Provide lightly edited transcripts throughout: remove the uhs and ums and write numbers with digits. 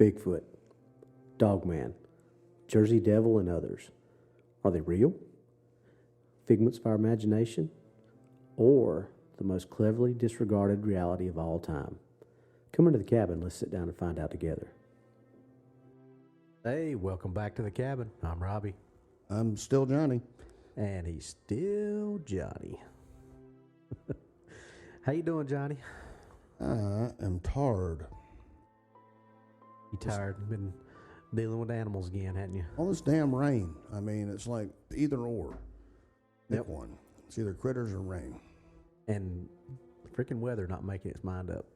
Bigfoot, Dogman, Jersey Devil, and others. Are they real? Figments of our imagination? Or the most cleverly disregarded reality of all time? Come into the cabin. Let's sit down and find out together. Hey, welcome back to the cabin. I'm Robbie. I'm still Johnny. And he's still Johnny. How you doing, Johnny? I am tired. You tired? Been dealing with animals again, hadn't you? All this damn rain. I mean, it's like either or. Pick Yep. one. It's either critters or rain. And freaking weather not making its mind up.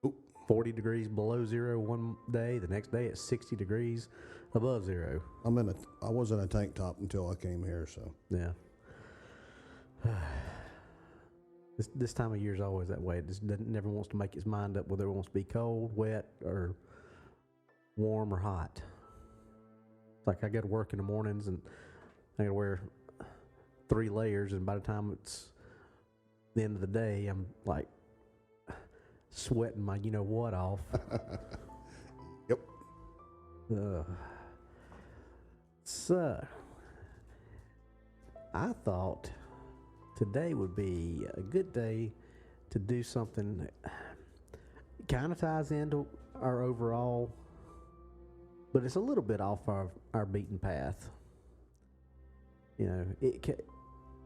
Oop. 40 degrees below zero one day. The next day it's 60 degrees above zero. I was in a tank top until I came here, so. Yeah. This time of year is always that way. It just never wants to make its mind up whether it wants to be cold, wet, or warm or hot. It's like I go to work in the mornings and I got to wear 3 layers, and by the time it's the end of the day, I'm like sweating my you know what off. Yep. So, I thought today would be a good day to do something that kind of ties into our overall, but it's a little bit off our beaten path. You know,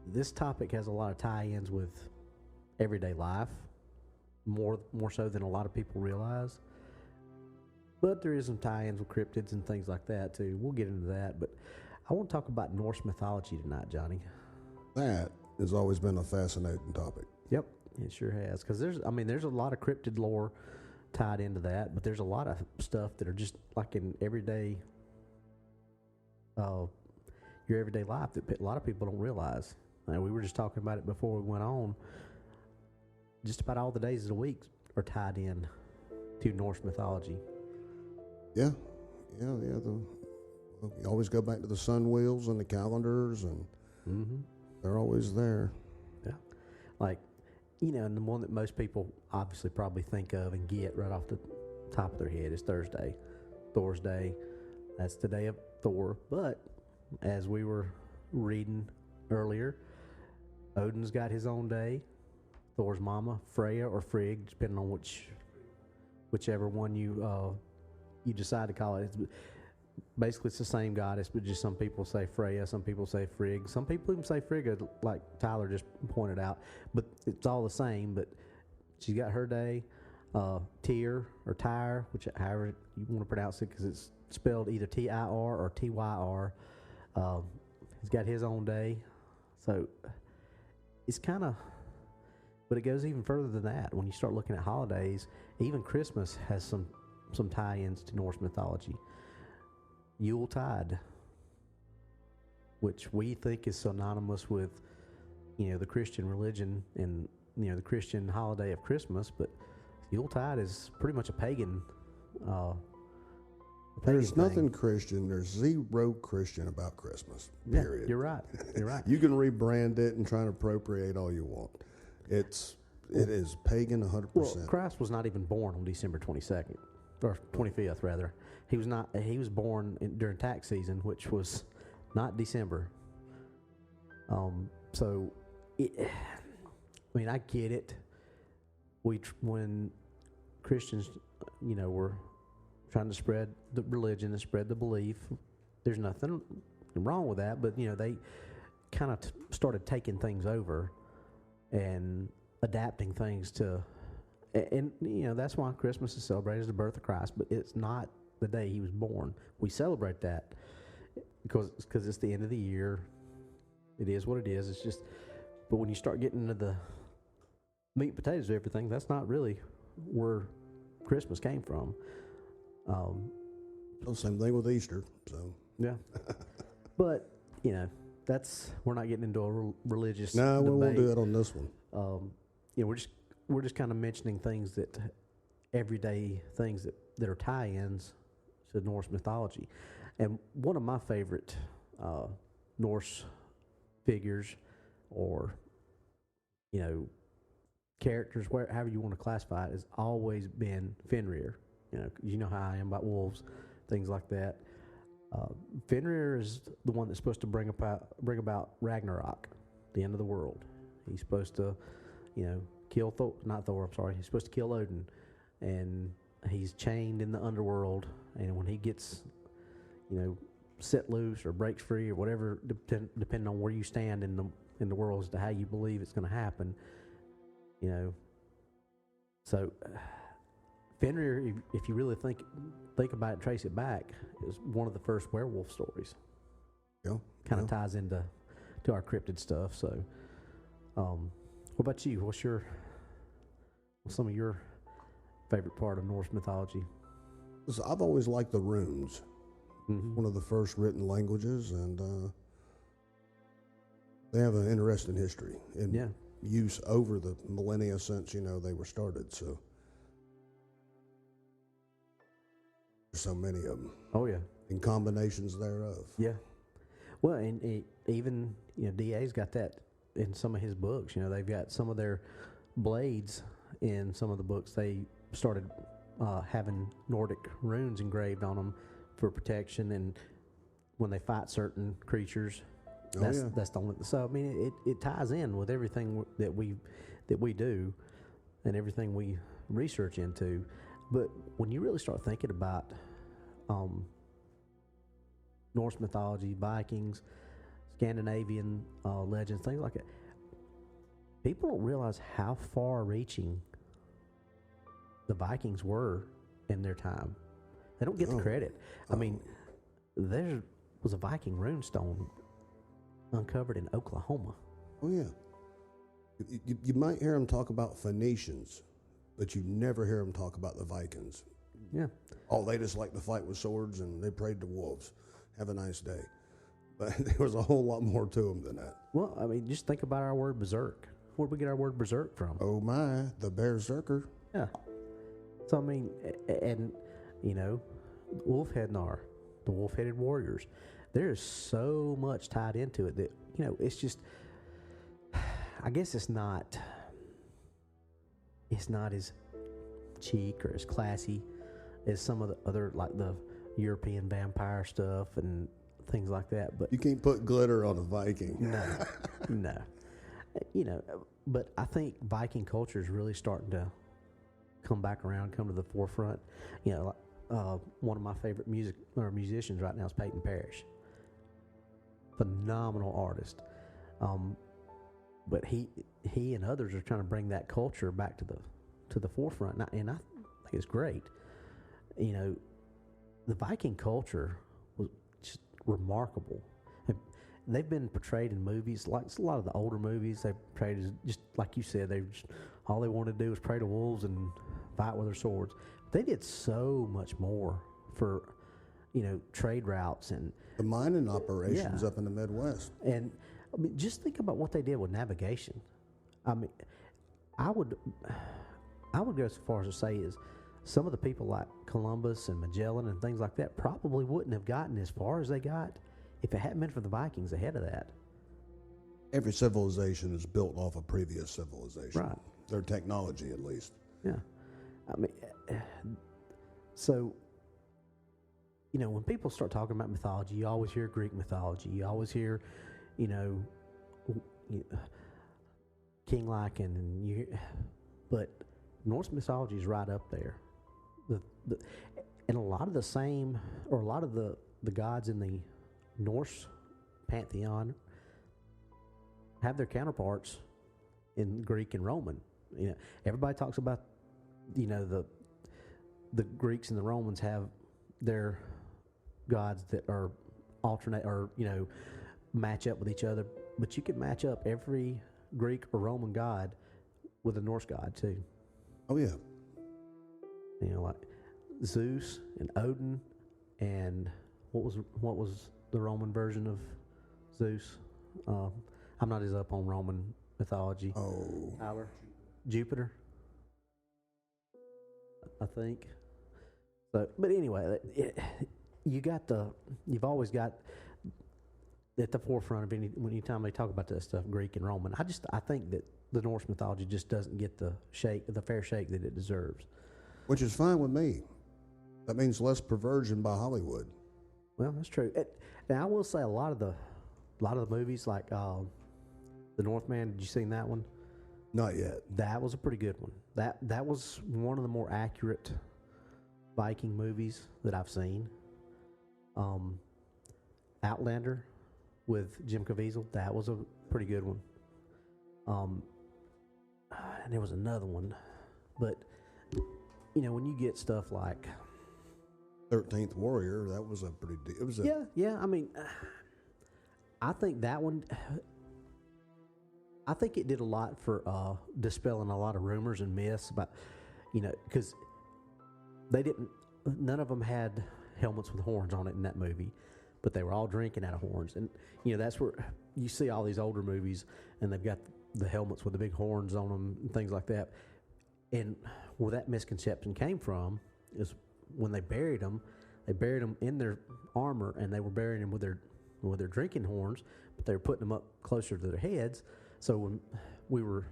this topic has a lot of tie-ins with everyday life, more so than a lot of people realize. But there is some tie-ins with cryptids and things like that too. We'll get into that, but I want to talk about Norse mythology tonight, Johnny. That has always been a fascinating topic. Yep, it sure has. Because there's a lot of cryptid lore tied into that, but there's a lot of stuff that are just like in everyday, your everyday life that a lot of people don't realize. And we were just talking about it before we went on. Just about all the days of the week are tied in to Norse mythology. Yeah. You always go back to the sun wheels and the calendars, and they're always there. Yeah. Like, you know, and the one that most people obviously probably think of and get right off the top of their head is Thursday, Thor's Day. That's the day of Thor. But as we were reading earlier, Odin's got his own day. Thor's mama, Freya or Frigg, depending on whichever one you decide to call it. Basically, it's the same goddess, but just some people say Freya, some people say Frigg, some people even say Frigga, like Tyler just pointed out. But it's all the same. But she's got her day. Tyr or Tyr, which however you want to pronounce it, because it's spelled either T-I-R or T-Y-R. He's got his own day. So it's kind of, but it goes even further than that. When you start looking at holidays, even Christmas has some tie-ins to Norse mythology. Yuletide, which we think is synonymous with, you know, the Christian religion and, you know, the Christian holiday of Christmas, but Yuletide is pretty much a pagan. There's nothing Christian. There's zero Christian about Christmas. Period. Yeah, you're right. You're right. You can rebrand it and try to appropriate all you want. It is pagan 100%. Well, Christ was not even born on December 22nd or 25th rather. He was not. He was born during tax season, which was not December. So, I mean, I get it. When Christians, you know, were trying to spread the religion and spread the belief, there's nothing wrong with that. But you know, they kind of started taking things over and adapting things to, and you know, that's why Christmas is celebrated as the birth of Christ. But it's not the day he was born. We celebrate that because it's the end of the year. It is what it is. It's just, but when you start getting into the meat and potatoes of everything, that's not really where Christmas came from. Well, same thing with Easter. So yeah, but you know, we're not getting into a religious. No, we debate. won't do that on this one. You know, we're just kind of mentioning things that everyday things that are tie-ins to Norse mythology. And one of my favorite Norse figures, or characters, however you want to classify it, has always been Fenrir, You know how I am about wolves, things like that. Fenrir is the one that's supposed to bring about Ragnarok, the end of the world. He's supposed to, kill Thor. Not Thor. I'm sorry. He's supposed to kill Odin, and he's chained in the underworld. And when he gets, set loose or breaks free or whatever, depending on where you stand in the world as to how you believe it's going to happen, So, Fenrir, if you really think about it, trace it back, is one of the first werewolf stories. Yeah. Kind of ties into our cryptid stuff. So, what about you? What's some of your favorite part of Norse mythology? So I've always liked the runes. Mm-hmm. One of the first written languages, and they have an interesting history in use over the millennia since they were started. So there's so many of them. Oh yeah, and combinations thereof. Yeah. Well, and even DA's got that in some of his books. They've got some of their blades in some of the books. They started having Nordic runes engraved on them for protection, and when they fight certain creatures, that's the only. So I mean, it ties in with everything that we do, and everything we research into. But when you really start thinking about Norse mythology, Vikings, Scandinavian legends, things like that, people don't realize how far-reaching the Vikings were in their time. They don't get the credit. I mean, there was a Viking runestone uncovered in Oklahoma. Oh, yeah. You might hear them talk about Phoenicians, but you never hear them talk about the Vikings. Yeah. Oh, they just like to fight with swords and they prayed to wolves. Have a nice day. But there was a whole lot more to them than that. Well, I mean, just think about our word berserk. Where'd we get our word berserk from? Oh, my, the berserker. Yeah. So, I mean, and, Wolfheadnar, the wolf-headed warriors, there's so much tied into it that, it's just, I guess it's not as chic or as classy as some of the other, like the European vampire stuff and things like that. But you can't put glitter on a Viking. No. But I think Viking culture is really starting to come back around, come to the forefront. One of my favorite musicians right now is Peyton Parrish. Phenomenal artist. But he and others are trying to bring that culture back to the forefront, and I think it's great. The Viking culture was just remarkable. They've been portrayed in movies, like a lot of the older movies. They portrayed as just like you said. All they wanted to do was pray to wolves and fight with their swords. They did so much more for, trade routes and the mining operations up in the Midwest. And I mean, just think about what they did with navigation. I mean, I would go so far as to say is some of the people like Columbus and Magellan and things like that probably wouldn't have gotten as far as they got if it hadn't been for the Vikings ahead of that. Every civilization is built off a previous civilization. Right. Their technology, at least. Yeah. I mean, so, when people start talking about mythology, you always hear Greek mythology. You always hear, King Lycan, but Norse mythology is right up there. And a lot of the gods in the Norse pantheon have their counterparts in Greek and Roman. Everybody talks about, the Greeks and the Romans have their gods that are alternate or, match up with each other. But you can match up every Greek or Roman god with a Norse god too. Oh yeah. Like Zeus and Odin, and what was the Roman version of Zeus? I'm not as up on Roman mythology. Oh, Tyler, Jupiter, I think. So, but anyway, you've always got at the forefront of anytime they talk about that stuff, Greek and Roman. I think that the Norse mythology just doesn't get the fair shake that it deserves. Which is fine with me. That means less perversion by Hollywood. Well, that's true. Now I will say a lot of the movies like The Northman. Did you seen that one? Not yet. That was a pretty good one. That was one of the more accurate Viking movies that I've seen. Outlander with Jim Caviezel. That was a pretty good one. And there was another one, but when you get stuff like 13th Warrior, that was a pretty. It was a yeah. I mean, I think that one. I think it did a lot for dispelling a lot of rumors and myths about, because they didn't. None of them had helmets with horns on it in that movie, but they were all drinking out of horns, and that's where you see all these older movies, and they've got the helmets with the big horns on them and things like that. And where that misconception came from is when they buried them in their armor, and they were burying them with their drinking horns, but they were putting them up closer to their heads. So when we were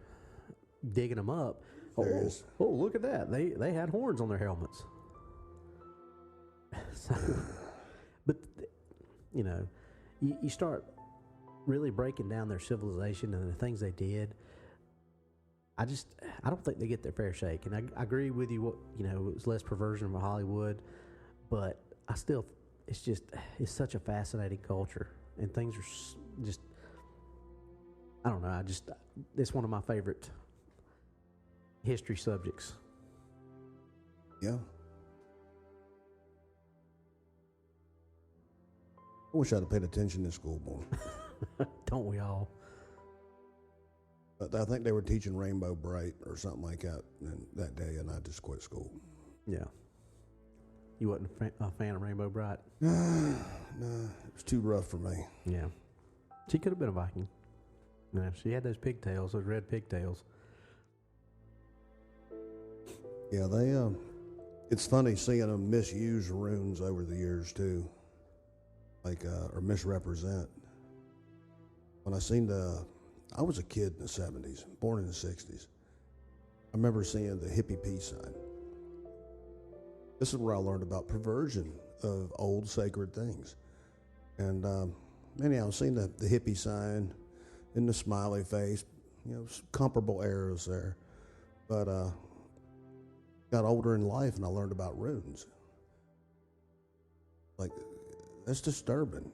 digging them up, look at that! They had horns on their helmets. So, but you start really breaking down their civilization and the things they did. I don't think they get their fair shake, and I agree with you. It was less perversion of Hollywood, but it's such a fascinating culture, and things are just. I don't know. It's one of my favorite history subjects. Yeah. I wish I'd have paid attention in school more. Don't we all? But I think they were teaching Rainbow Bright or something like that that day, and I just quit school. Yeah. You wasn't a fan of Rainbow Bright? No, it was too rough for me. Yeah. She could have been a Viking. She had those pigtails, those red pigtails. Yeah, it's funny seeing them misuse runes over the years too, or misrepresent. When I was a kid in the 70s, born in the 60s. I remember seeing the hippie peace sign. This is where I learned about perversion of old sacred things. And anyhow, seeing the hippie sign in the smiley face, comparable eras there. But got older in life and I learned about runes. That's disturbing,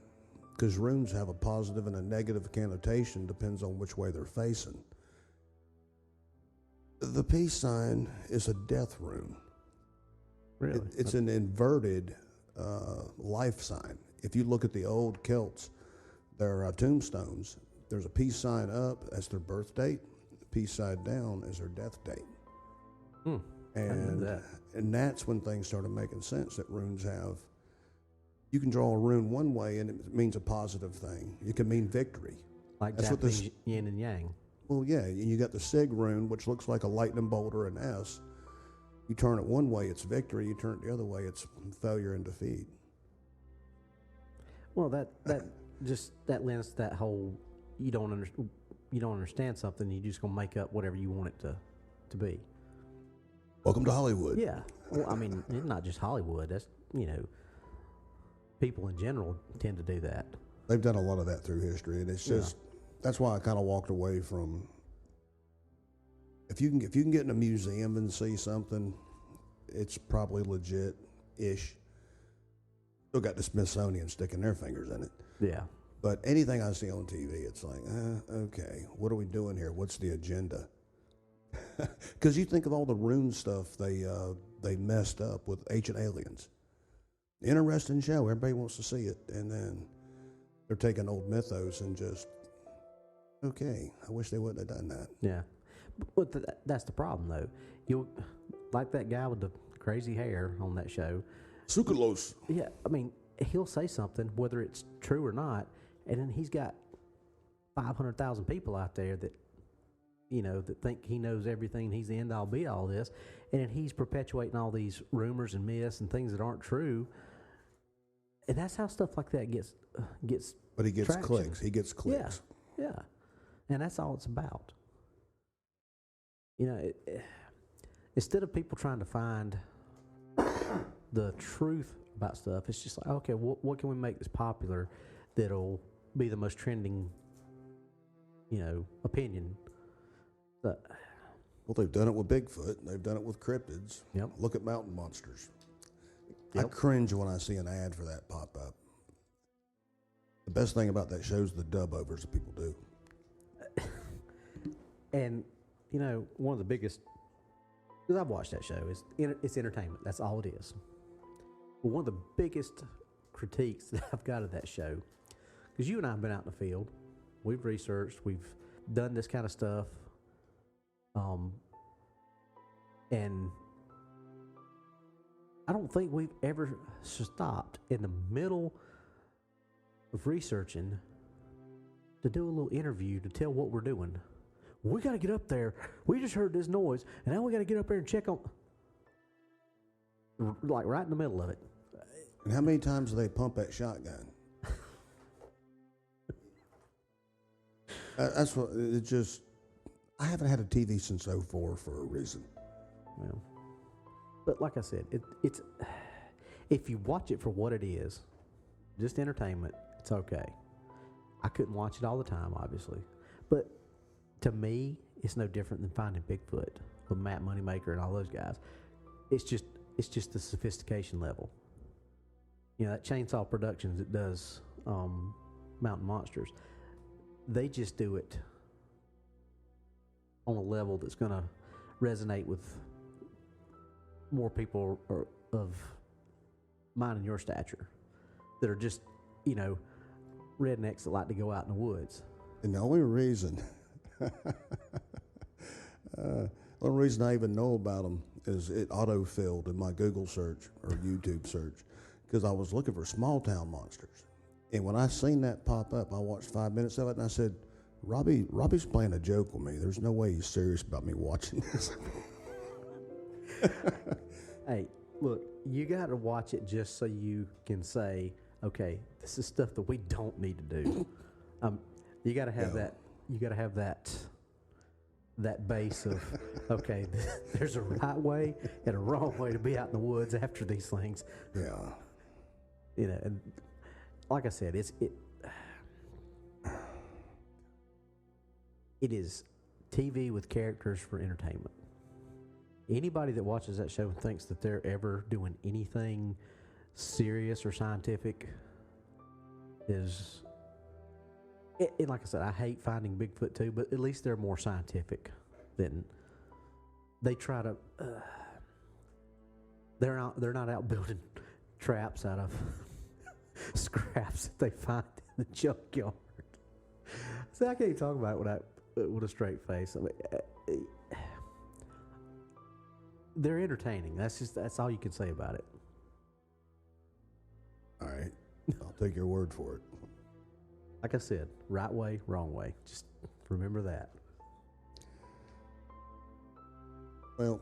because runes have a positive and a negative connotation, depends on which way they're facing. The peace sign is a death rune. Really? It's an inverted life sign. If you look at the old Celts, their tombstones, there's a peace sign up, that's their birth date. The peace sign down is their death date. And that's when things started making sense, that runes have. You can draw a rune one way and it means a positive thing. It can mean victory. Like that's Japanese yin and yang. Well, yeah, and you got the Sig rune, which looks like a lightning bolt or an S. You turn it one way, it's victory. You turn it the other way, it's failure and defeat. Well, that lends that whole you don't understand something. You're just gonna make up whatever you want it to be. Welcome to Hollywood. Yeah. Well, I mean, it's not just Hollywood. That's people in general tend to do that. They've done a lot of that through history, and it's just that's why I kind of walked away from. If you can get in a museum and see something, it's probably legit-ish. Still got the Smithsonian sticking their fingers in it. Yeah. But anything I see on TV, it's like, okay, what are we doing here? What's the agenda? Because you think of all the rune stuff they messed up with Ancient Aliens. Interesting show. Everybody wants to see it. And then they're taking old mythos and just, okay, I wish they wouldn't have done that. Yeah. But that's the problem, though. You like that guy with the crazy hair on that show. Sukalos. Yeah, I mean, he'll say something, whether it's true or not, and then he's got 500,000 people out there that, that think he knows everything. He's the end-all, be-all of this, and then he's perpetuating all these rumors and myths and things that aren't true. And that's how stuff like that gets. But he gets traction. clicks. He gets clicks. Yeah, and that's all it's about. Instead of people trying to find the truth about stuff. It's just like, okay, what can we make this popular that'll be the most trending, opinion? But, Well, they've done it with Bigfoot. They've done it with cryptids. Yep. Look at mountain monsters. I Yep. cringe when I see an ad for that pop up. The best thing about that show is the dub overs that people do. and one of the biggest, because I've watched that show, is it's entertainment. That's all it is. But one of the biggest critiques that I've got of that show, because you and I have been out in the field, we've researched, we've done this kind of stuff, and I don't think we've ever stopped in the middle of researching to do a little interview to tell what we're doing. We got to get up there. We just heard this noise, and now we got to get up there and check on, like right in the middle of it. And how many times do they pump that shotgun? That's what it just. I haven't had a TV since '04 for a reason. Well, but like I said, it's if you watch it for what it is, just entertainment, it's okay. I couldn't watch it all the time, obviously, but to me, it's no different than Finding Bigfoot with Matt Moneymaker and all those guys. It's just the sophistication level. That Chainsaw Productions that does Mountain Monsters, they just do it on a level that's going to resonate with more people of mine and your stature that are just, rednecks that like to go out in the woods. And the only reason, the only reason I even know about them is it auto-filled in my Google search or YouTube search because I was looking for small town monsters. And when I seen that pop up, I watched 5 minutes of it and I said, Robbie's playing a joke with me. There's no way he's serious about me watching this. Hey, look, you got to watch it just so you can say, okay, this is stuff that we don't need to do. You got to have that. You got to have that base of, okay, there's a right way and a wrong way to be out in the woods after these things. Yeah. And like I said, it is TV with characters for entertainment. Anybody that watches that show and thinks that they're ever doing anything serious or scientific is, and like I said, I hate Finding Bigfoot too, but at least they're more scientific than they try to. They're not out building traps out of scraps that they find in the junkyard. See, I can't talk about it with a straight face. I mean, they're entertaining. That's all you can say about it. All right. I'll take your word for it. Like I said, right way, wrong way. Just remember that. Well,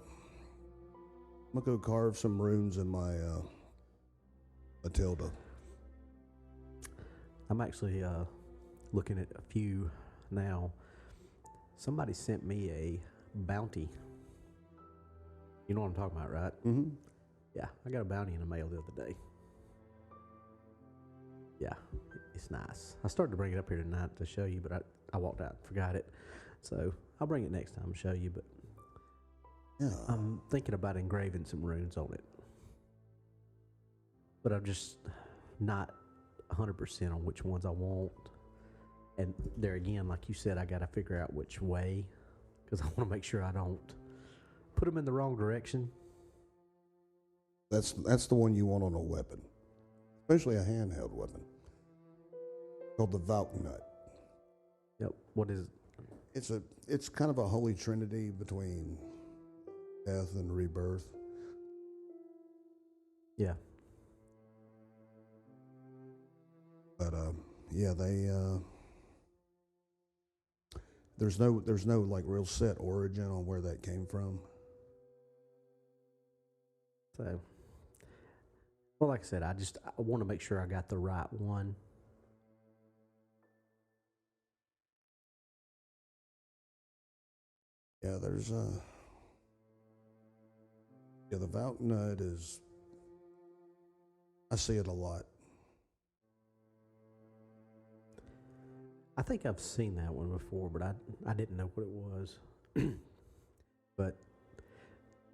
I'm going to go carve some runes in my Matilda. I'm actually looking at a few now. Somebody sent me a bounty. You know what I'm talking about, right? Mm-hmm. Yeah, I got a bounty in the mail the other day. Yeah, it's nice. I started to bring it up here tonight to show you, but I walked out and forgot it. So I'll bring it next time and show you, but Yeah. I'm thinking about engraving some runes on it. But I'm just not 100% on which ones I want. And there again, like you said, I got to figure out which way, because I want to make sure I don't put them in the wrong direction. That's the one you want on a weapon, especially a handheld weapon, called the Valknut. Yep. What is it? It's kind of a holy trinity between death and rebirth. Yeah. But yeah, they there's no like real set origin on where that came from. So, well, like I said, I want to make sure I got the right one. Yeah, there's the Valknut is I see it a lot. I think I've seen that one before, but I didn't know what it was. But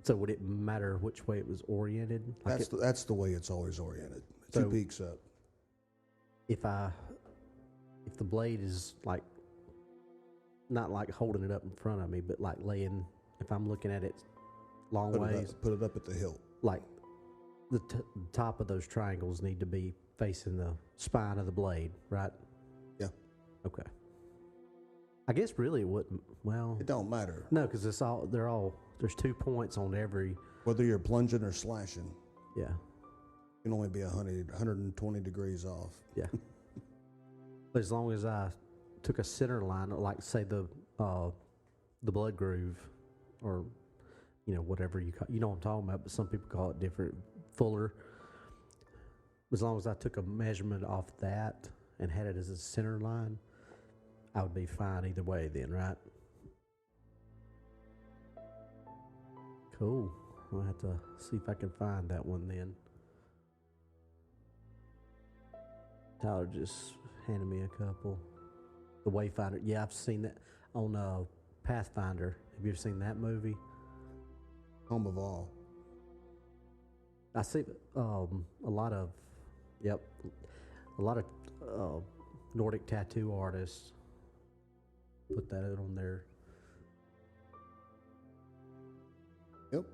so would it matter which way it was oriented? Like That's the way it's always oriented. So- 2 peaks up. if the blade is like not like holding it up in front of me, but like laying, if I'm looking at it long ways, Put it up at the hilt. like the top of those triangles need to be facing the spine of the blade, right? Yeah. Okay. I guess really it wouldn't. Well, It don't matter no, because there's 2 points on every. whether you're plunging or slashing. Yeah. You can only be 120 degrees off. Yeah. But as long as I took a center line, like say the blood groove, or whatever you know what I'm talking about, but some people call it different, fuller. As long as I took a measurement off that and had it as a center line, I would be fine either way then, right? Cool. I'll have to see if I can find that one then. Tyler just handed me a couple. The Wayfinder. Yeah, I've seen that on Pathfinder. Have you ever seen that movie? Home of all. I see a lot of Nordic tattoo artists put that on there. Yep.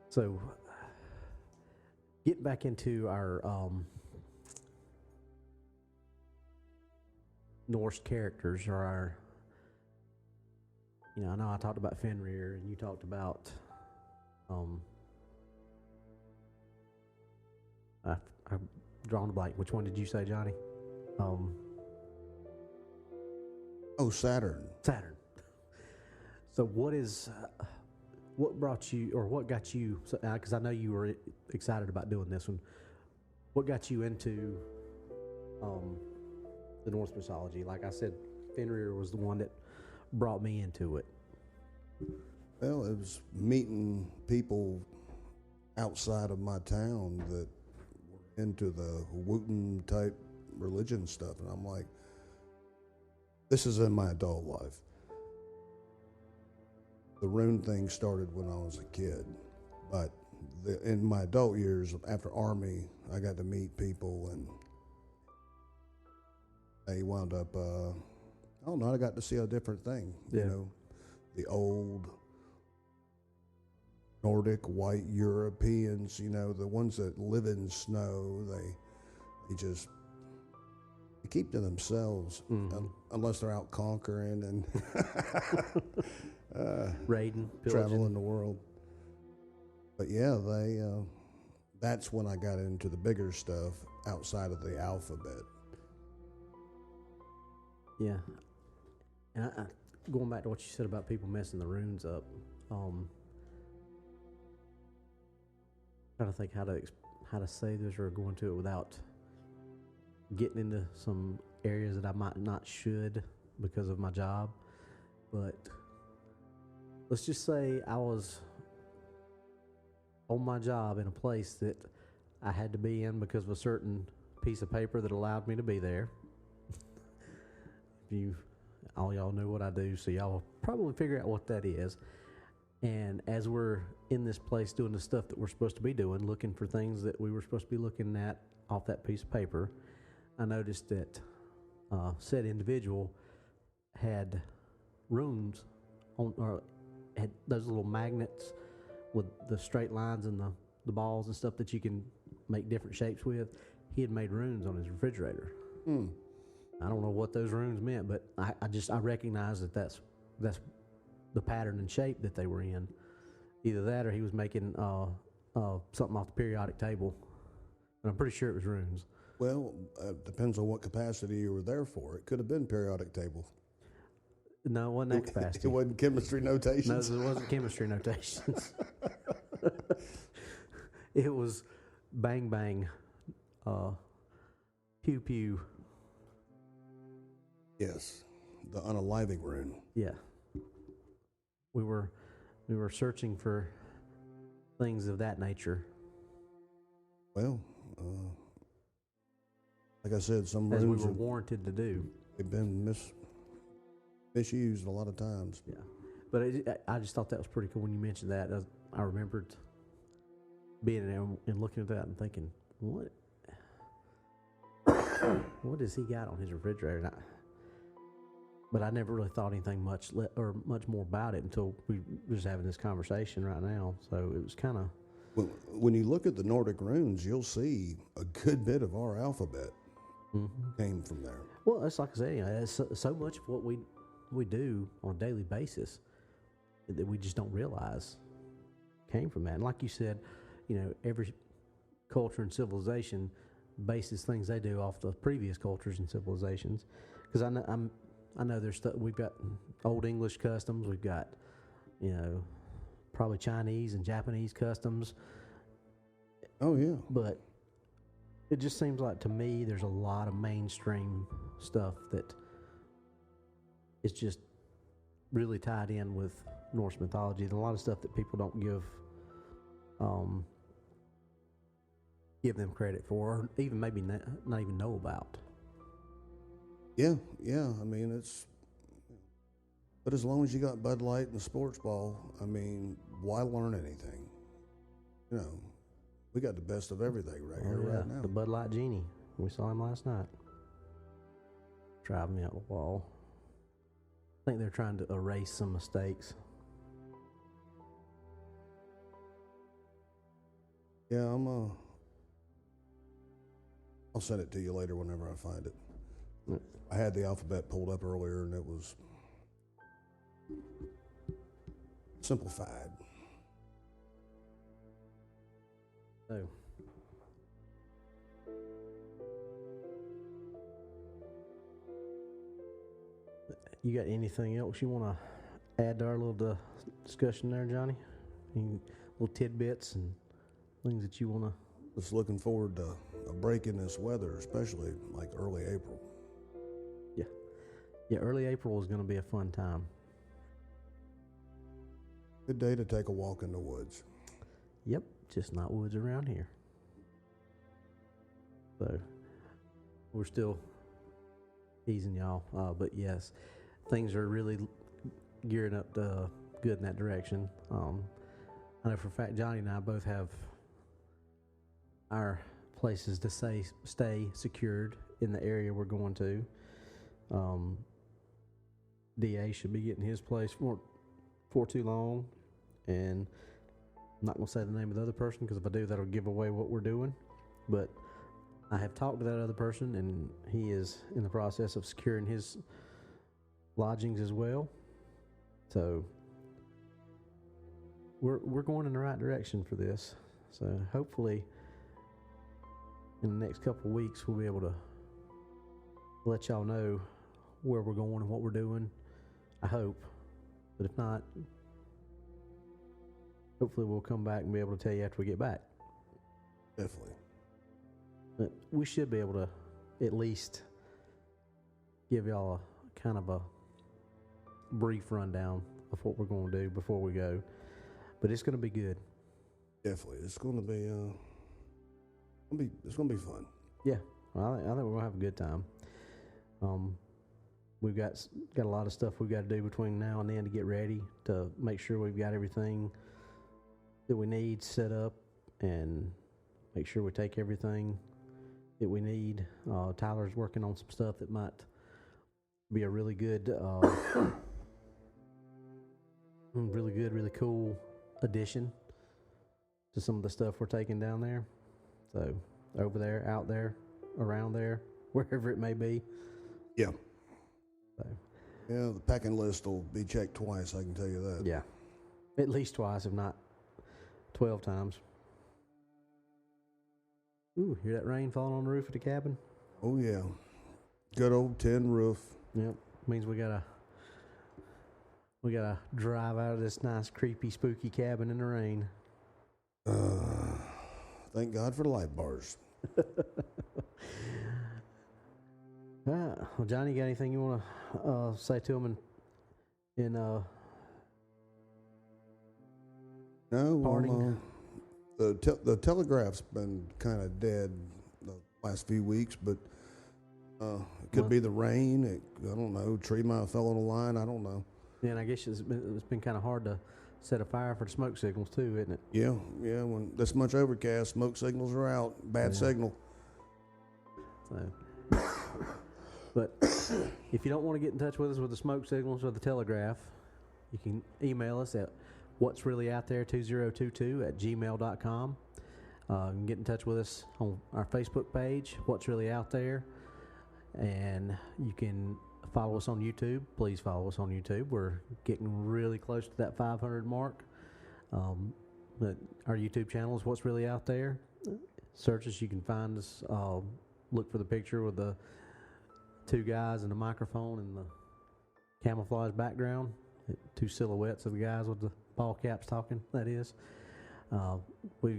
So, getting back into our Norse characters, or our, I know I talked about Fenrir, and you talked about, I've drawn a blank. Which one did you say, Johnny? Oh, Saturn. Saturn. So what brought you, or what got you, because I know you were excited about doing this one, what got you into the Norse mythology? Like I said, Fenrir was the one that brought me into it. Well, it was meeting people outside of my town that were into the Wooten type religion stuff, and I'm like, this is in my adult life. The rune thing started when I was a kid, but in my adult years, after Army, I got to meet people, and they wound up, I got to see a different thing. Yeah. The old Nordic white Europeans, the ones that live in snow, they keep to themselves, unless they're out conquering and Raiding, traveling the world. But yeah, that's when I got into the bigger stuff outside of the alphabet. Yeah. And I going back to what you said about people messing the runes up, trying to think how to say this or go into it without getting into some areas that I might not should because of my job. But let's just say I was on my job in a place that I had to be in because of a certain piece of paper that allowed me to be there. All y'all know what I do, so y'all will probably figure out what that is. And as we're in this place doing the stuff that we're supposed to be doing, looking for things that we were supposed to be looking at off that piece of paper, I noticed that said individual had runes on, or had those little magnets with the straight lines and the balls and stuff that you can make different shapes with. He had made runes on his refrigerator. I don't know what those runes meant, but I recognized that that's the pattern and shape that they were in. Either that or he was making something off the periodic table. And I'm pretty sure it was runes. Well, depends on what capacity you were there for. It could have been periodic table. No, it wasn't that capacity. It wasn't chemistry notations. No, it wasn't chemistry notations. It was bang bang, pew pew. Yes, the unaliving rune. Yeah. we were searching for things of that nature, Well, like I said, some as we rooms were warranted to do. have been misused a lot of times. Yeah, but I just thought that was pretty cool when you mentioned that. I remembered being there and looking at that and thinking, what does he got on his refrigerator? But I never really thought anything much more about it until we were just having this conversation right now. So it was kind of. Well, when you look at the Nordic runes, you'll see a good bit of our alphabet came from there. Well, it's like I say, it's so much of what we do on a daily basis that we just don't realize came from that. And like you said, every culture and civilization bases things they do off the previous cultures and civilizations. Because I know there's stuff. We've got Old English customs. We've got, probably Chinese and Japanese customs. Oh yeah. But it just seems like to me there's a lot of mainstream stuff that is just really tied in with Norse mythology, and a lot of stuff that people don't give them credit for, or even maybe not even know about. Yeah. I mean, but as long as you got Bud Light and the sports ball, I mean, why learn anything? We got the best of everything right now. The Bud Light Genie. We saw him last night. Driving me out the wall. I think they're trying to erase some mistakes. Yeah, I'll send it to you later whenever I find it. I had the alphabet pulled up earlier, and it was simplified. So, you got anything else you want to add to our little discussion there, Johnny? Any little tidbits and things that you want to? Just looking forward to a break in this weather, especially like early April. Yeah, early April is going to be a fun time. Good day to take a walk in the woods. Yep, just not woods around here. So, we're still easing y'all. But yes, things are really gearing up good in that direction. I know for a fact Johnny and I both have our places to stay secured in the area we're going to. DA should be getting his place for too long, and I'm not going to say the name of the other person, because if I do, that'll give away what we're doing. But I have talked to that other person, and he is in the process of securing his lodgings as well. So we're going in the right direction for this. So hopefully in the next couple of weeks we'll be able to let y'all know where we're going and what we're doing. I hope. But if not, hopefully we'll come back and be able to tell you after we get back. Definitely. But we should be able to at least give y'all a kind of a brief rundown of what we're going to do before we go. But it's going to be good. Definitely. It's going to be it's going to be fun. Yeah. Well, I think we're going to have a good time. We've got a lot of stuff we've got to do between now and then to get ready, to make sure we've got everything that we need set up, and make sure we take everything that we need. Tyler's working on some stuff that might be a really good, really cool addition to some of the stuff we're taking down there. So over there, out there, around there, wherever it may be. Yeah. So, yeah, the packing list will be checked twice, I can tell you that. yeah. At least twice, if not 12 times. Ooh, hear that rain falling on the roof of the cabin? Oh, yeah. Good old tin roof. Yep. Means we gotta drive out of this nice, creepy, spooky cabin in the rain. Thank God for light bars. Well, Johnny, you got anything you want to say to him in No, parting? the telegraph's been kind of dead the last few weeks, but it could Well- be the rain. I don't know. Tree might have fell on the line. I don't know. Yeah, and I guess it's been kind of hard to set a fire for the smoke signals too, isn't it? Yeah. When this much overcast, smoke signals are out. Bad Yeah. signal. So, but if you don't want to get in touch with us with the smoke signals or the telegraph, you can email us at what's really out there 2022@gmail.com. You can get in touch with us on our Facebook page, What's Really Out There, and you can follow us on YouTube. Please follow us on YouTube. We're getting really close to that 500 mark. But our YouTube channel is What's Really Out There. Search us, you can find us. Look for the picture with the two guys and the microphone and the camouflage background. Two silhouettes of the guys with the ball caps talking, that is. We're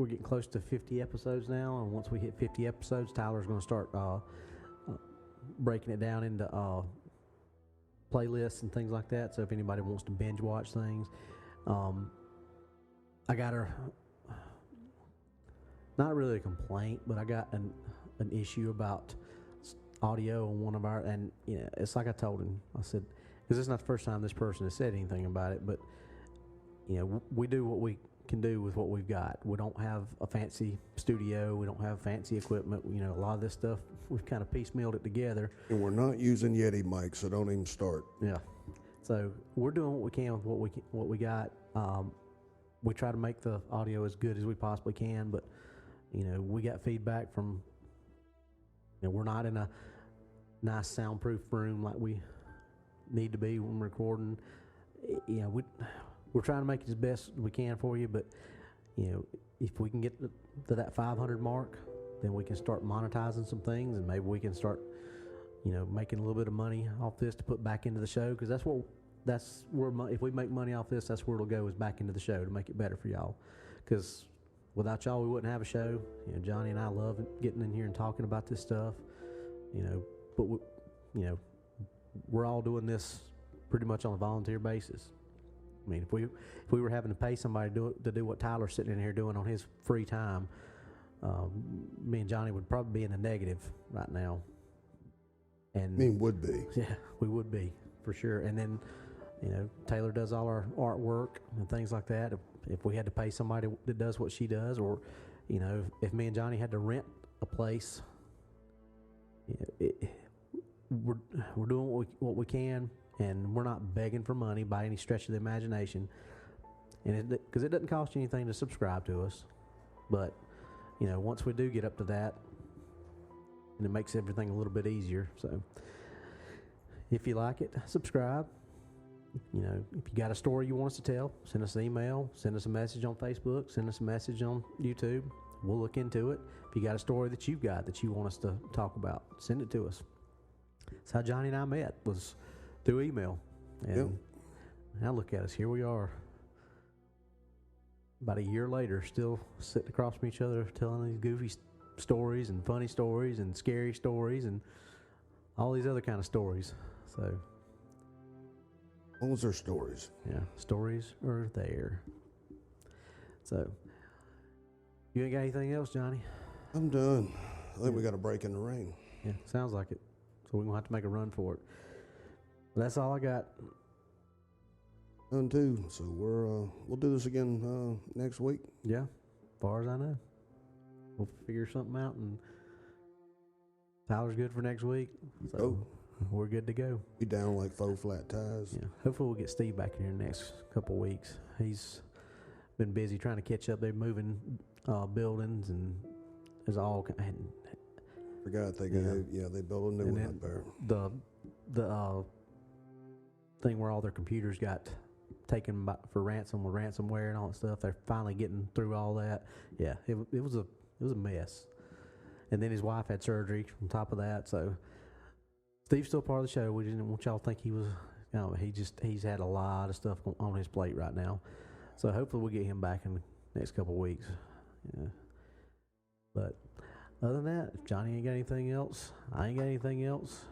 getting close to 50 episodes now, and once we hit 50 episodes, Tyler's going to start breaking it down into playlists and things like that. So if anybody wants to binge watch things, I got not really a complaint, but I got an issue about audio on one of our, and it's like I told him. I said, because it's not the first time this person has said anything about it, but we do what we can do with what we've got. We don't have a fancy studio. We don't have fancy equipment. A lot of this stuff we've kind of piecemealed it together. And we're not using Yeti mics, so don't even start. Yeah. So we're doing what we can with what we got. We try to make the audio as good as we possibly can, but we got feedback from. We're not in a nice soundproof room like we need to be when recording. We're trying to make it as best we can for you, but if we can get to that 500 mark, then we can start monetizing some things, and maybe we can start making a little bit of money off this to put back into the show, because that's where if we make money off this, that's where it'll go, is back into the show to make it better for y'all. Because without y'all, we wouldn't have a show. Johnny and I love getting in here and talking about this stuff. But we're all doing this pretty much on a volunteer basis. I mean, if we were having to pay somebody to do what Tyler's sitting in here doing on his free time, me and Johnny would probably be in the negative right now. And Would be. Yeah, we would be for sure. And then, Taylor does all our artwork and things like that. If we had to pay somebody that does what she does, or if me and Johnny had to rent a place, we're doing what we can, and we're not begging for money by any stretch of the imagination. And because it doesn't cost you anything to subscribe to us, but once we do get up to that, and it makes everything a little bit easier. So if you like it, subscribe. If you got a story you want us to tell, send us an email, send us a message on Facebook, send us a message on YouTube. We'll look into it. If you got a story that you've got that you want us to talk about, send it to us. That's how Johnny and I met, was through email. And now look at us. Here we are. About a year later, still sitting across from each other, telling these goofy stories and funny stories and scary stories and all these other kind of stories. So, Those are stories. yeah, stories are there. So, you ain't got anything else, Johnny? I'm done. I think we got a break in the rain. Yeah, sounds like it. So we're gonna have to make a run for it. But that's all I got. Done too. So we'll do this again next week. Yeah, as far as I know. We'll figure something out, and Tyler's good for next week. So we're good to go. Be down like faux flat tires. Yeah. Hopefully we'll get Steve back in here the next couple of weeks. He's been busy trying to catch up. They're moving buildings, and there's all Forgot they they built a new one up there. The thing where all their computers got taken for ransom with ransomware and all that stuff. They're finally getting through all that. Yeah, it was a mess. And then his wife had surgery on top of that. So Steve's still part of the show. We didn't want y'all to think he was. He's had a lot of stuff on his plate right now. So hopefully we'll get him back in the next couple of weeks. Yeah. But other than that, if Johnny ain't got anything else, I ain't got anything else.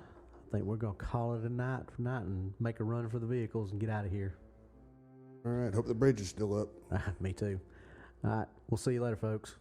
I think we're gonna call it a night tonight and make a run for the vehicles and get out of here. All right. Hope the bridge is still up. Me too. All right. We'll see you later, folks.